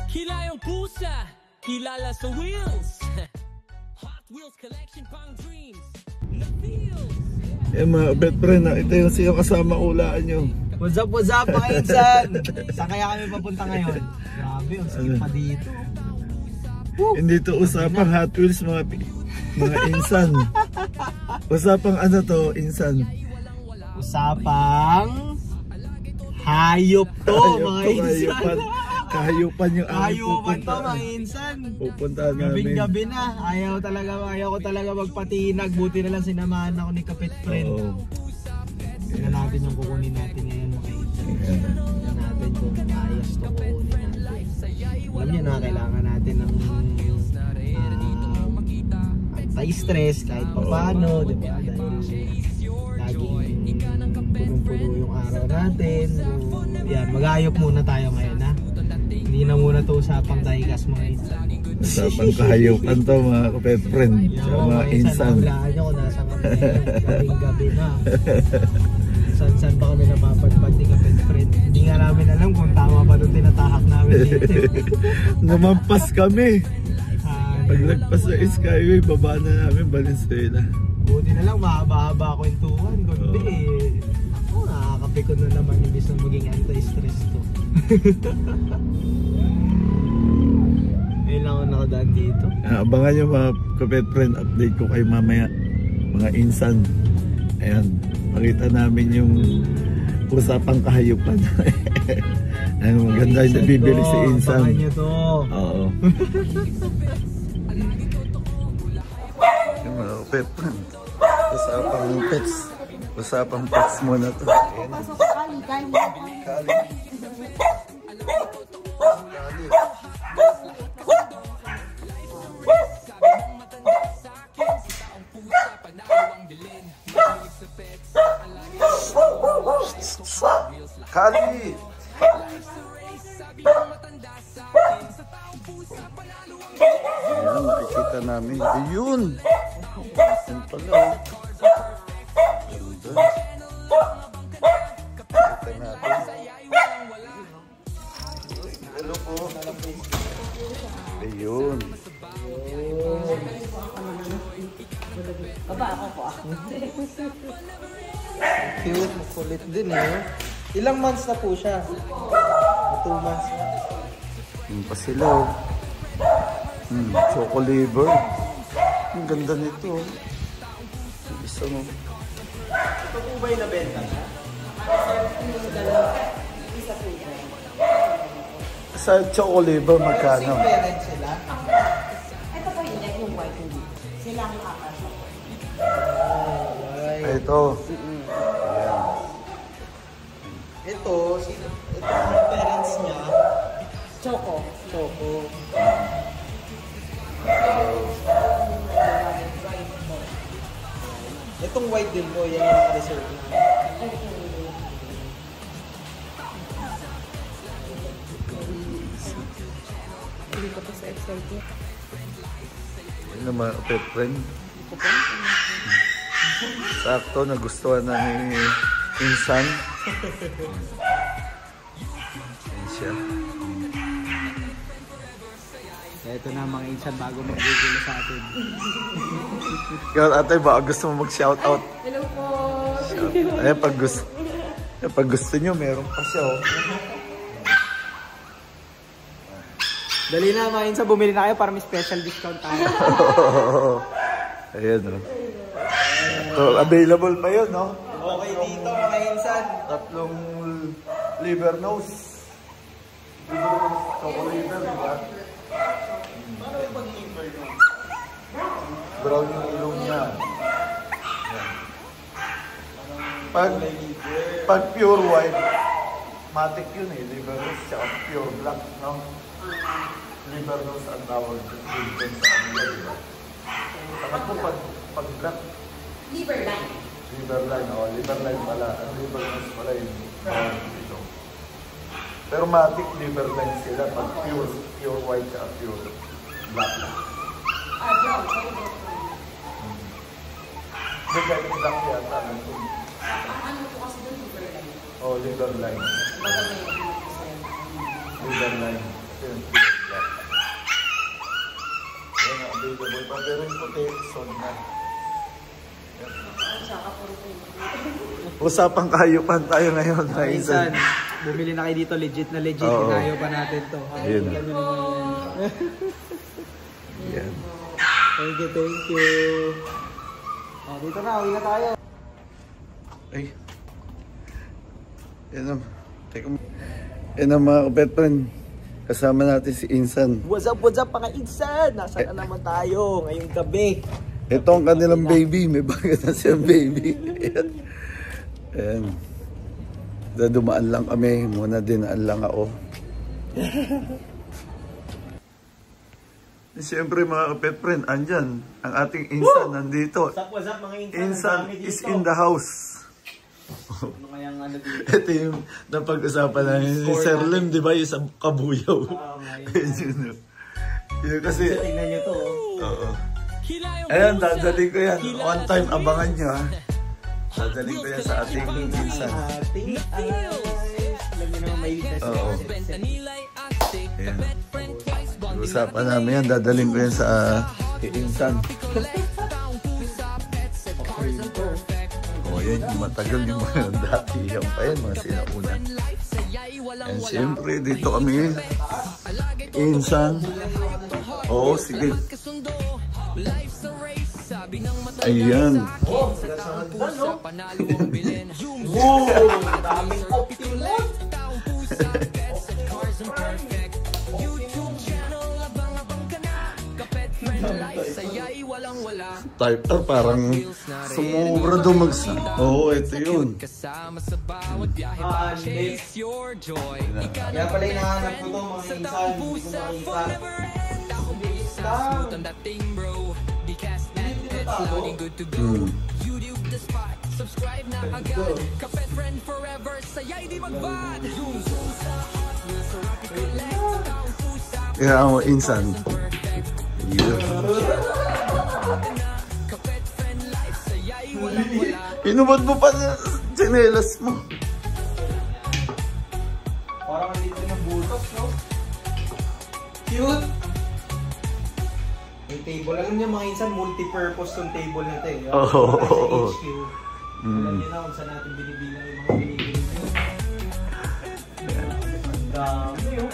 Kilayang pusa, kilala sa wheels. Hot Wheels collection pang dreams. Na feels. Eh mga best friend, ito yung siya kasama ulaan nyo. What's up mga insan? Saan kaya kami papunta ngayon? Grabe, ang skip pa dito. Hindi to usapang Hot Wheels mga insan. Usapang ano to, insan? Usapang hayop to mga insan. Kahayupan yung hayupan to mga insan. Pupuntahan namin. Gabi na. Ayaw ko talaga magpatinag. Buti na lang sinamahan ako ni Kapit Friend. Tingnan natin yung kukunin natin ngayon mga insan. Tingnan natin kung ayos to kukunin natin. Alam nyo na kailangan natin ng anti-stress kahit pa paano, diba? Dahil laging punong-puno yung araw natin. Yan, mag-ayop muna tayo ngayon ha. Hindi na muna to usapang daigas mga insan. Usapang kahayupan to mga kapet friend. Mga insan. Hulaan nyo kung nasa kami gabi na. San ba kami napapadpad ni kapet friend. Hindi nga namin alam kung tama pa nung tinatahak namin dito. Namampas kami. Paglagpas sa Skyway, baba na namin Valenzuela. Buti na lang, mahaba-haba kwentuhan. Kundi nakakapikon na naman ibig na maging anti-stress to. Ngayon lang ako nakadaan dito. Abangan nyo mga kapet friend, update ko kayo mamaya. Mga insan. Ayan, makita namin yung usapang kahayupan. Ano, maganda yung nabibili si insan. Abangan nyo to. Oo. Yung mga pet friend. Usapang pets muna to. Kali. Kali. Ayan, nakikita namin. Ayun! Ayun pala. Ganda. Nakikita natin. Hello po. Ayun. Baba ako. Cute, kulit din eh. Ilang months na po siya? 2 months na. Yung pa sila oh. Choco liver. Ang ganda nito oh. Isa mo. Ito po ba yung nabenta niya? Sa choco liver magkano? Same parents sila? Ito po yung white hindi. Sila ang kakasya. Ito. Ito yung parents niya. Choco. Itong white din po, yan yung reserve na. Hindi ko pa sa excited. Yun ang mga pet friend. Sakto, nagustuhan na ni insan. Yan siya. Ito na mga insan bago mag-google sa atin. Ikaw ate, baka gusto mo mag-shoutout? Hello po! Ay, pag gusto nyo, meron pa siya oh. Dali na mga insan, bumili na kayo para may special discount tayo. Ayan oh. So, available pa yun no? Okay dito mga insan. 3 liver nose. Choco liver, diba? Paano yung pag-liver nyo? Brown yung ilong niya. Pag pure white, matic yun eh. Liver nose siya, pure black, no? Liver nose ang tawag dun sa kanila, diba? Saka po pag black. Liver line. Liver line, liver line pala. Ang liver nose pala yun. Ito. Pero matic liver line sila pag pure white siya, pure black lang. Brown. Hindi kahit black yata. Ano po kasi doon liver line? Liver line. Maganda yung Liver line. vegetable pa, pero yung puti, sold na. Usapang kahayupan tayo ngayon. Minsan, bumili na kayo dito, legit na legit. Kahayupan natin to. Ayun. Yan. Thank you, thank you. Dito na, uwi na tayo. Ay. Yan ang mga kapet friend. Kasama natin si Insan. What's up mga Insan? Nasaan na naman tayo ngayong gabi? Ito ang kanilang baby. May bagat na siyang baby. Ayan. Dumaan lang kami. Muna dinaan lang ako. Siyempre mga kapet friend, andyan. Ang ating Insan nandito. What's up mga Insan? Insan is in the house. Ano kayang ano dito? Ito yung napag-usapan namin ni Sir Lem, di ba? Yung sa kabuyaw. Yun kasi... Tingnan nyo to. Oo. Ayan, dadaling ko yan. One time, abangan nyo ha. Dadaling ko yan sa ating Insan. Alam nyo naman may witness. Oo. Ayan. Usapan namin yan. Dadaling ko yan sa Insan. O yan, yung matagal yung mga dati. Yan pa yan, mga sinauna. And siyempre, dito kami. Insan. Oo, sige. Ayan. Wow! Daming optimum! Type R, parang sumubra daw magsa. Oo, ito yun. Kaya pala hinahanap ko to mga Insan. Hindi ko makita. Kaya ako, Insan. Inubad mo pa na tsinelas mo. Parang andito ng butos, no? Cute! May table. Alam niyo mga Insan, multi-purpose tong table na ito eh. Oo. Alam niyo na kung saan natin binibilang yung mga binibili nyo. Ang dami, oh.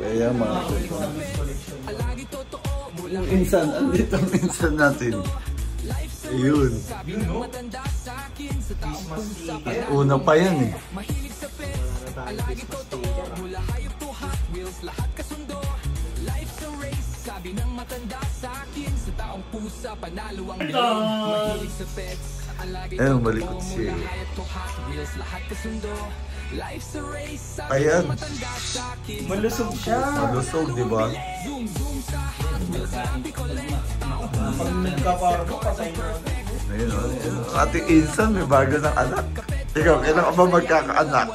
Kaya mga Insan, andito ang Insan natin. Ayun. Una pa yan eh. Ayun, malikot siya. Ayan. Malusog siya. Malusog, di ba? Pag nagkaparang mo, patay na. Ayun, ayun. Ating Insan, may bago ng anak. Ikaw, kailan ka ba magkakaanak?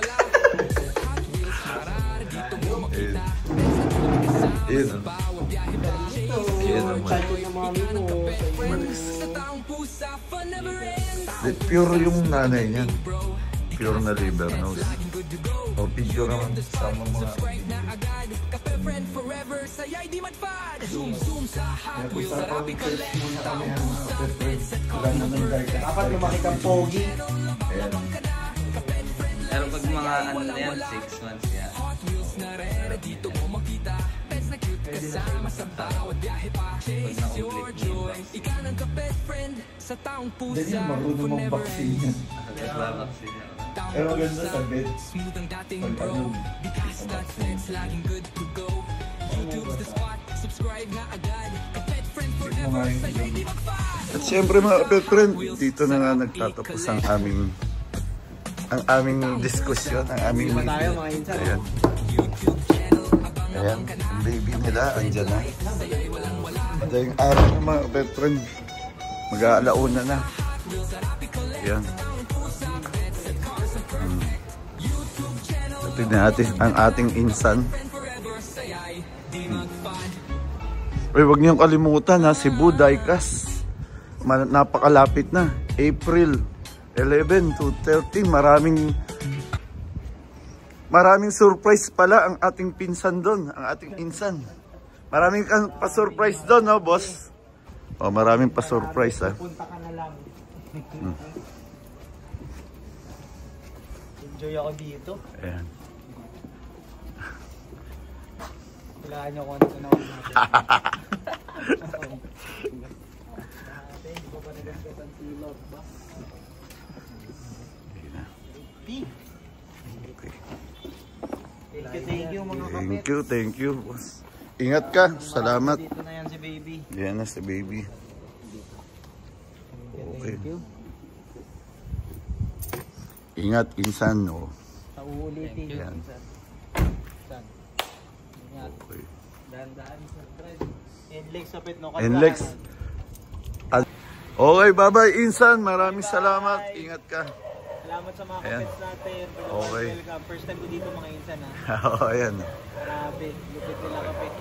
Ayun. Ayun. Ayun naman. Pure yung nanay niyan. Pure na liver nose. O, picture naman sama mga. Dapat lumaki kang pogi. Ayan. Pero pag mga ano na yan, 6 months yan. Dali yung marunong mong vaccine yan. Pero ganda sa bed. Pag ano, at syempre mga kapet friend, dito na nga nagtatapos ang aming diskusyon, ang aming Tayo mga Insan. ayan. Ayan, ang baby nila, andyan na. Madaling araw ng mga kapet friend. Mag-aalauna na. Ayan. Tignan natin ang ating Insan. Uy, huwag niyong kalimutan ha, Cebu Diecast. Napakalapit na. April 11 to 13, maraming maraming surprise pala ang ating pinsan doon, ang ating insan. Maraming pa-surprise doon, no, boss? Oh, maraming pa-surprise, ha. Punta ka na lang. Enjoy ako dito. Ayan. Kailangan nyo kung ano tinawag natin. Hindi ko pa nagasgas ang silot ba? Thank you mga kapit. Thank you, boss. Ingat ka, salamat. Dito na yan si baby. Yan na si baby. Okay. Thank you. Ingat, insan, no. Sa uulitin. Yan. San? Ingat. Okay. Dahan-dahan sa thread. Enlex sapit no. Enlex. Okay, bye-bye, insan. Maraming salamat. Ingat ka. Salamat sa mga Ayan. kapits natin. Okay. Welcome. First time ko dito mga insan ha. Oh, ayan. Grabe. Lupit nila kapit.